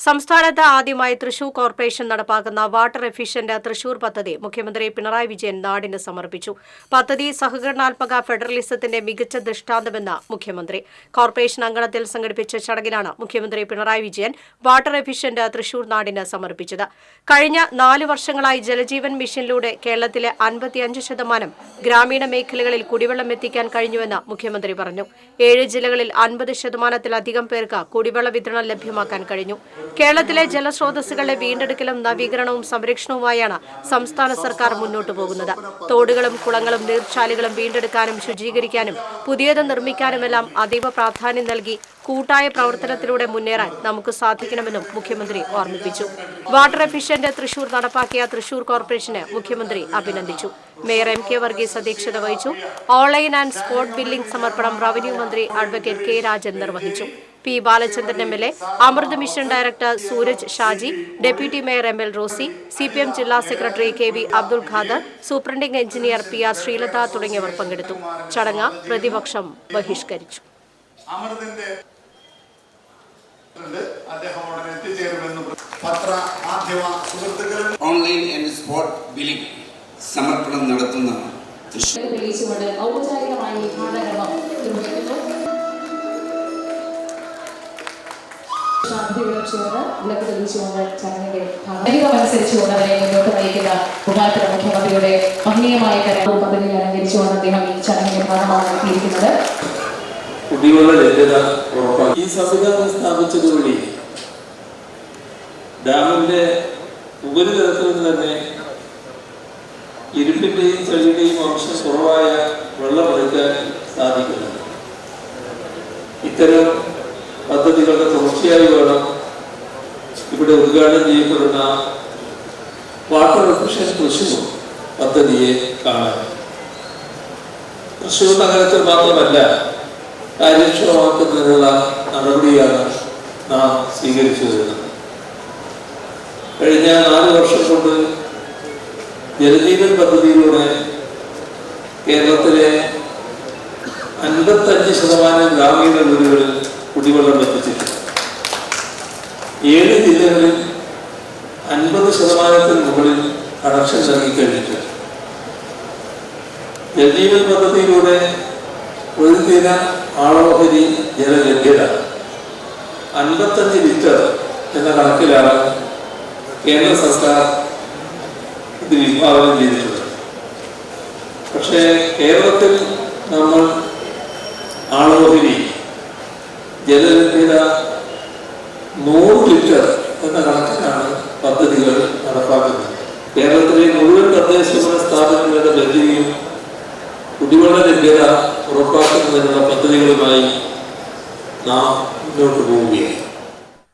സംസ്ഥാനത്ത് ആദ്യമായി തൃശൂർ കോർപ്പറേഷൻ നടപ്പാക്കുന്ന വാട്ടർ എഫിഷ്യന്റ് തൃശൂർ പദ്ധതി മുഖ്യമന്ത്രി പിണറായി വിജയൻ നാടിന് സമർപ്പിച്ചു. പദ്ധതി സഹകരണാത്മക ഫെഡറലിസത്തിന്റെ മികച്ച ദൃഷ്ടാന്തമെന്ന് മുഖ്യമന്ത്രി. കോർപ്പറേഷൻ അങ്കണത്തിൽ സംഘടിപ്പിച്ച ചടങ്ങിലാണ് മുഖ്യമന്ത്രി പിണറായി വിജയൻ വാട്ടർ എഫിഷ്യന്റ് തൃശൂർ നാടിന് സമർപ്പിച്ചത്. കഴിഞ്ഞ 4 വർഷങ്ങളായി ജലജീവൻ മിഷനിലൂടെ കേരളത്തിലെ 55% ഗ്രാമീണ മേഖലകളിൽ കുടിവെള്ളം എത്തിക്കാൻ കഴിഞ്ഞുവെന്ന് മുഖ്യമന്ത്രി പറഞ്ഞു. 7 ജില്ലകളിൽ 50%-ത്തിലധികം പേർക്ക് കുടിവെള്ള വിതരണം ലഭ്യമാക്കാൻ കഴിഞ്ഞു. കേരളത്തിലെ ജലസ്രോതസ്സുകളുടെ വീണ്ടെടുക്കലും നവീകരണവും സംരക്ഷണവുമായാണ് സംസ്ഥാന സർക്കാർ മുന്നോട്ടു പോകുന്നത്. തോടുകളും കുളങ്ങളും നീർച്ചാലുകളും വീണ്ടെടുക്കാനും ശുചീകരിക്കാനും പുതിയത് നിർമ്മിക്കാനുമെല്ലാം അതീവ പ്രാധാന്യം നൽകി കൂട്ടായ പ്രവർത്തനത്തിലൂടെ മുന്നേറാൻ നമുക്ക് സാധിക്കണമെന്നും മുഖ്യമന്ത്രി ഓർമ്മിപ്പിച്ചു. വാട്ടർ എഫിഷ്യന്റ് തൃശൂർ നടപ്പാക്കിയ തൃശൂർ കോർപ്പറേഷന് മുഖ്യമന്ത്രി അഭിനന്ദിച്ചു. Mayor M. K. വർഗീസ് അധ്യക്ഷത വഹിച്ചു. ഓൺലൈൻ ആൻഡ് സ്പോട്ട് ബില്ലിംഗ് സമർപ്പണം റവന്യൂ മന്ത്രി അഡ്വക്കേറ്റ് K. രാജൻ നിർവഹിച്ചു. P. Balachandran MLA, Amrut mission director Sooraj Shaji, deputy mayor ML Rosy, CPM ജില്ലാ secretary KV Abdul Khader, superintending engineer PR Sreelatha തുടങ്ങിയവർ പങ്കെടുത്തു. ചടങ്ങ് പ്രതിപക്ഷം ബഹിഷ്കരിച്ചു. ഓൺലൈൻ ആൻഡ് സ്പോട്ട് ബില്ലിംഗ് സമർപ്പണം നടത്തുന്ന ഔപചാരികമായി ഉദ്ഘാടനം നിർവഹിക്കുന്നു. വിളക്ക് തെളിയിച്ചുകൊണ്ട് ചടങ്ങിന്റെ അനുസരിച്ചുകൊണ്ട് അതിനെ മുന്നോട്ട് നയിക്കുന്ന ബഹുമാനപ്പെട്ട മുഖ്യമന്ത്രിയുടെ മഹനീയമായ പദ്ധതി അലങ്കരിച്ചുകൊണ്ട് അദ്ദേഹം ഈ ചടങ്ങിന്റെ ഭാഗമാണ് എത്തിയിരിക്കുന്നത്. കുടിവെള്ള ലഭ്യത ഉറപ്പാക്കി ഈ സംവിധാനം സ്ഥാപിച്ചതുവഴി ഡാമിന്റെ ഉപരിതലത്തിൽ നിന്ന് തന്നെ ഇരുമ്പിന്റെയും ചെളിയുടെയും അംശം കുറവായ വെള്ളം എടുക്കാൻ സാധിക്കുന്നുണ്ട്. ഇത്തരം പദ്ധതികളുടെ തുടർച്ചയായി വേണം ഇവിടെ ഉദ്ഘാടനം ചെയ്യപ്പെടുന്ന വാട്ടർ എഫിഷ്യന്റ് തൃശൂർ പദ്ധതിയെ കാണാൻ. തൃശൂർ നഗരത്തിൽ മാത്രമല്ല കാര്യക്ഷമമാക്കുന്നതിനുള്ള നടപടിയാണ് നാം സ്വീകരിച്ചു വരുന്നത്. കഴിഞ്ഞ 4 വർഷം കൊണ്ട് ജലജീവൻ പദ്ധതിയിലൂടെ കേരളത്തിലെ 55% ഗ്രാമീണ വീടുകളിൽ കുടിവെള്ളം എത്തിച്ചിട്ടുണ്ട്. 7 ജില്ലകളിൽ 50%-ത്തിന് മുകളിൽ കണക്ഷൻ നൽകിക്കഴിഞ്ഞിട്ടുണ്ട്. ജലജീവൻ പദ്ധതിയിലൂടെ പ്രതിദിന ആളോഹരി ജലലഭ്യത 55 ലിറ്റർ എന്ന കണക്കിലാണ് കേന്ദ്ര സർക്കാർ ഇത് വിഭാവനം ചെയ്തിട്ടുള്ളത്. പക്ഷേ കേരളത്തിൽ നമ്മൾ ആളോഹരി ജലലഭ്യത 100 ലിറ്റർ എന്ന കണക്കിനാണ് പദ്ധതികൾ നടപ്പാക്കുന്നത്. കേരളത്തിലെ മുഴുവൻ തദ്ദേശഭരണ സ്ഥാപനങ്ങളുടെ ലഭ്യതയും കുടിവെള്ള ലഭ്യത ഉറപ്പാക്കുന്നതിനുള്ള പദ്ധതികളുമായി നാം മുന്നോട്ട് പോവുകയാണ്.